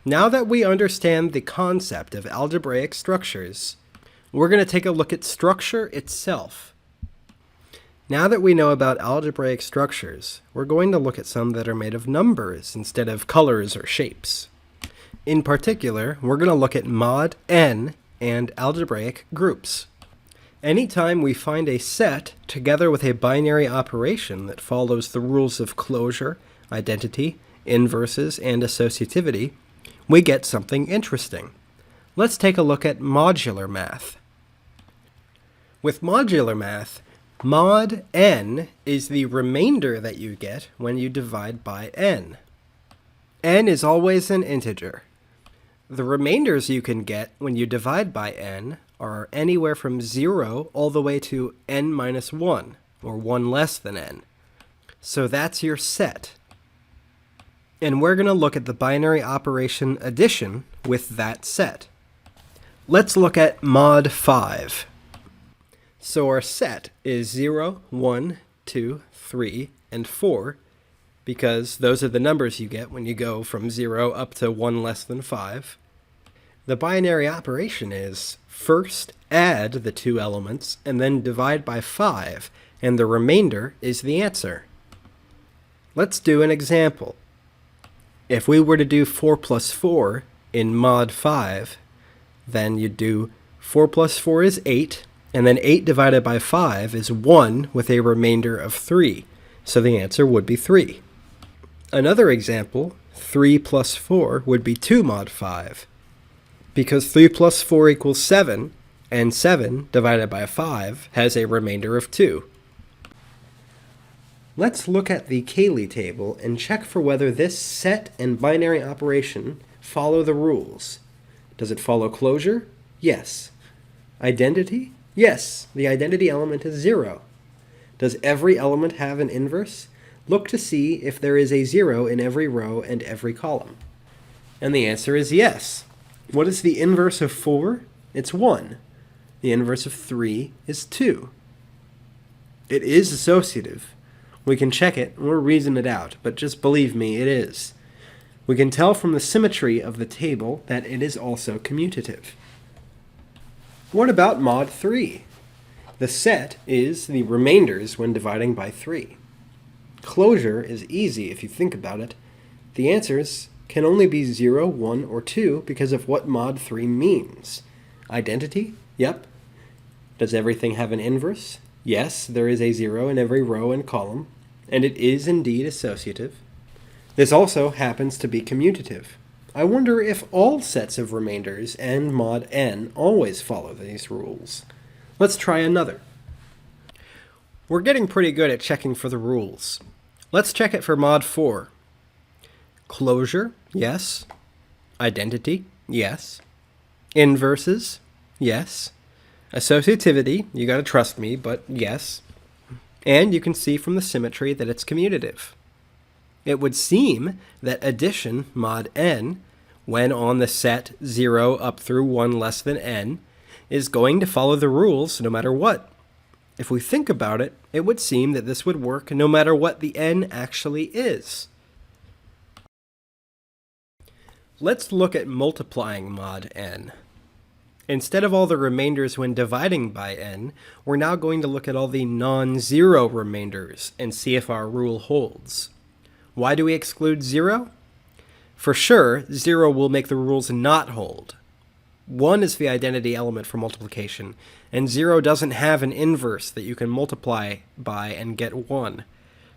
Now that we understand the concept of algebraic structures, we're going to take a look at structure itself. Now that we know about algebraic structures, we're going to look at some that are made of numbers instead of colors or shapes. In particular, we're going to look at mod n and algebraic groups. Anytime we find a set together with a binary operation that follows the rules of closure, identity, inverses, and associativity, we get something interesting. Let's take a look at modular math. With modular math, mod n is the remainder that you get when you divide by n. N is always an integer. The remainders you can get when you divide by n are anywhere from 0 all the way to n minus 1, or 1 less than n. So that's your set. And we're going to look at the binary operation addition with that set. Let's look at mod 5. So our set is 0, 1, 2, 3, and 4, because those are the numbers you get when you go from 0 up to 1 less than 5. The binary operation is first add the two elements and then divide by 5, and the remainder is the answer. Let's do an example. If we were to do 4 plus 4 in mod 5, then you'd do 4 plus 4 is 8, and then 8 divided by 5 is 1 with a remainder of 3, so the answer would be 3. Another example, 3 plus 4 would be 2 mod 5. Because 3 plus 4 equals 7, and 7 divided by 5 has a remainder of 2. Let's look at the Cayley table and check for whether this set and binary operation follow the rules. Does it follow closure? Yes. Identity? Yes, the identity element is 0. Does every element have an inverse? Look to see if there is a 0 in every row and every column. And the answer is yes. What is the inverse of 4? It's 1. The inverse of 3 is 2. It is associative. We can check it or reason it out, but just believe me, it is. We can tell from the symmetry of the table that it is also commutative. What about mod 3? The set is the remainders when dividing by 3. Closure is easy if you think about it. The answers can only be 0, 1, or 2 because of what mod 3 means. Identity? Yep. Does everything have an inverse? Yes, there is a 0 in every row and column, and it is indeed associative. This also happens to be commutative. I wonder if all sets of remainders and mod n always follow these rules. Let's try another. We're getting pretty good at checking for the rules. Let's check it for mod 4. Closure, yes. Identity, yes. Inverses, yes. Associativity, you gotta trust me, but yes. And you can see from the symmetry that it's commutative. It would seem that addition, mod n, when on the set 0 up through 1 less than n, is going to follow the rules no matter what. If we think about it, it would seem that this would work no matter what the n actually is. Let's look at multiplying mod n. Instead of all the remainders when dividing by n, we're now going to look at all the non-zero remainders and see if our rule holds. Why do we exclude 0? For sure, 0 will make the rules not hold. 1 is the identity element for multiplication, and 0 doesn't have an inverse that you can multiply by and get 1.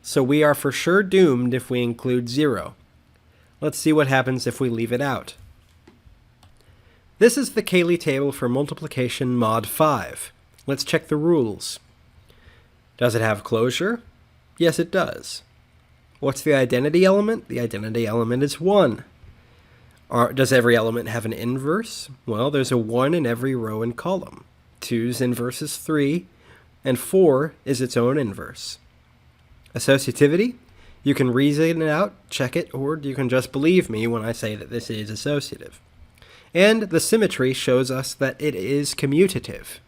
So we are for sure doomed if we include 0. Let's see what happens if we leave it out. This is the Cayley table for multiplication mod 5. Let's check the rules. Does it have closure? Yes, it does. What's the identity element? The identity element is 1. Does every element have an inverse? Well, there's a 1 in every row and column. 2's inverse is 3, and 4 is its own inverse. Associativity? You can reason it out, check it, or you can just believe me when I say that this is associative. And the symmetry shows us that it is commutative.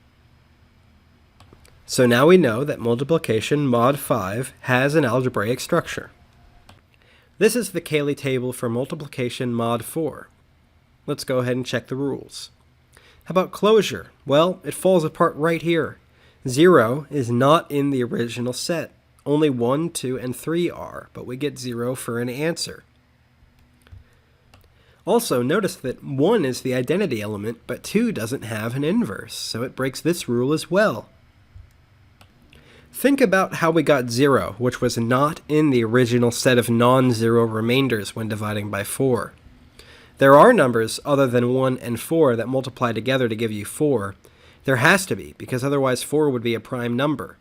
So now we know that multiplication mod 5 has an algebraic structure. This is the Cayley table for multiplication mod 4. Let's go ahead and check the rules. How about closure? Well, it falls apart right here. 0 is not in the original set. Only 1, 2, and 3 are, but we get 0 for an answer. Also, notice that 1 is the identity element, but 2 doesn't have an inverse, so it breaks this rule as well. Think about how we got 0, which was not in the original set of non-zero remainders when dividing by 4. There are numbers other than 1 and 4 that multiply together to give you 4. There has to be, because otherwise 4 would be a prime number.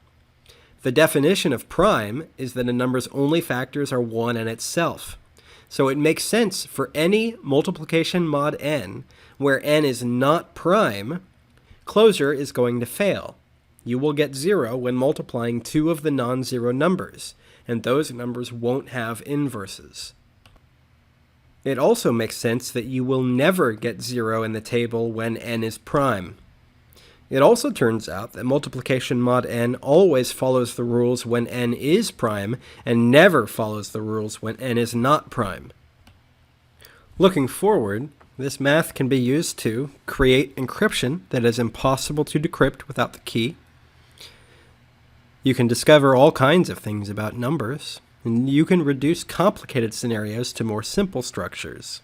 The definition of prime is that a number's only factors are 1 and itself. So it makes sense for any multiplication mod n where n is not prime, closure is going to fail. You will get 0 when multiplying two of the non-zero numbers, and those numbers won't have inverses. It also makes sense that you will never get 0 in the table when n is prime. It also turns out that multiplication mod n always follows the rules when n is prime and never follows the rules when n is not prime. Looking forward, this math can be used to create encryption that is impossible to decrypt without the key. You can discover all kinds of things about numbers, and you can reduce complicated scenarios to more simple structures.